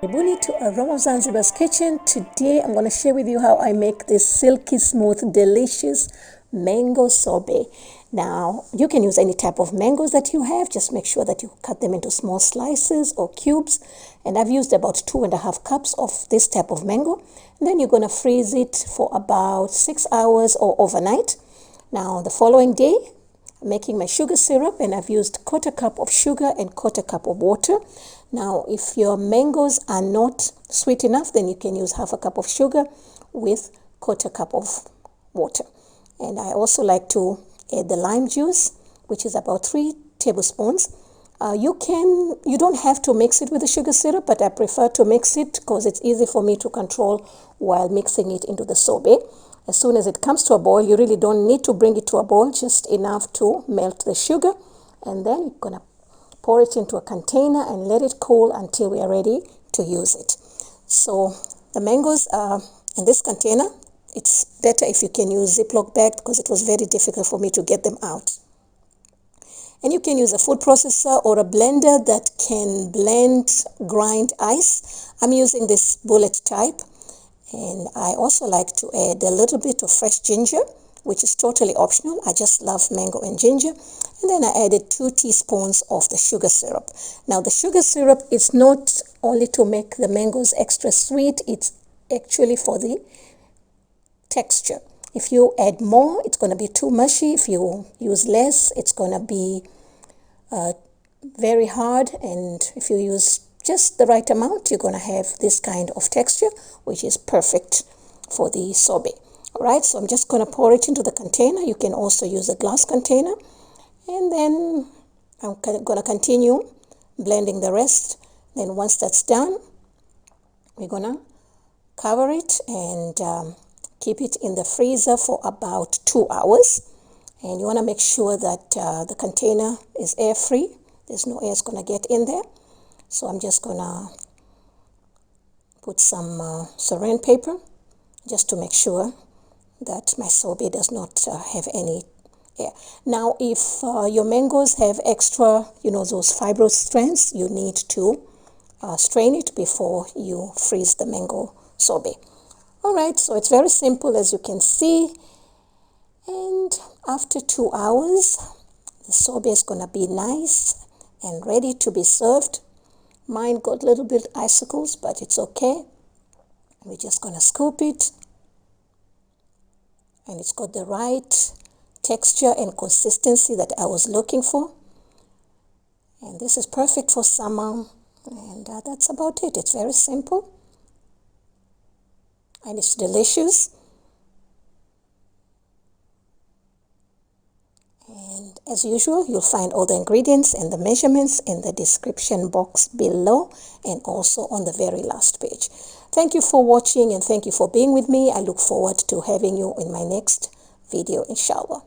Karibuni to Aroma of Zanzibar's kitchen. Today I'm going to share with you how I make this silky smooth delicious mango sorbet. Now you can use any type of mangoes that you have, just make sure that you cut them into small slices or cubes, and I've used about 2.5 cups of this type of mango. And then you're going to freeze it for about 6 hours or overnight. Now the following day I'm making my sugar syrup, and I've used 1/4 cup of sugar and 1/4 cup of water. Now, if your mangoes are not sweet enough, then you can use 1/2 cup of sugar with 1/4 cup of water. And I also like to add the lime juice, which is about 3 tablespoons. You don't have to mix it with the sugar syrup, but I prefer to mix it because it's easy for me to control while mixing it into the sorbet. As soon as it comes to a boil, you really don't need to bring it to a boil, just enough to melt the sugar. And then you're going to pour it into a container and let it cool until we are ready to use it. So the mangoes are in this container. It's better if you can use Ziploc bag because it was very difficult for me to get them out. And you can use a food processor or a blender that can grind ice. I'm using this bullet type. And I also like to add a little bit of fresh ginger, which is totally optional. I just love mango and ginger. And then I added 2 teaspoons of the sugar syrup. Now the sugar syrup is not only to make the mangoes extra sweet, it's actually for the texture. If you add more, it's going to be too mushy. If you use less, it's going to be very hard. And if you use just the right amount, you're going to have this kind of texture, which is perfect for the sorbet. All right, so I'm just going to pour it into the container. You can also use a glass container. And then I'm going to continue blending the rest. Then once that's done, we're going to cover it and keep it in the freezer for about 2 hours. And you want to make sure that the container is air-free. There's no air going to get in there. So I'm just going to put some saran paper just to make sure that my sorbet does not have any air. Now, if your mangoes have extra, those fibrous strands, you need to strain it before you freeze the mango sorbet. All right, so it's very simple, as you can see. And after 2 hours, the sorbet is going to be nice and ready to be served. Mine got a little bit icicles, but it's okay. We're just going to scoop it. And it's got the right texture and consistency that I was looking for. And this is perfect for summer. And that's about it. It's very simple. And it's delicious. And as usual, you'll find all the ingredients and the measurements in the description box below and also on the very last page. Thank you for watching and thank you for being with me. I look forward to having you in my next video, inshallah.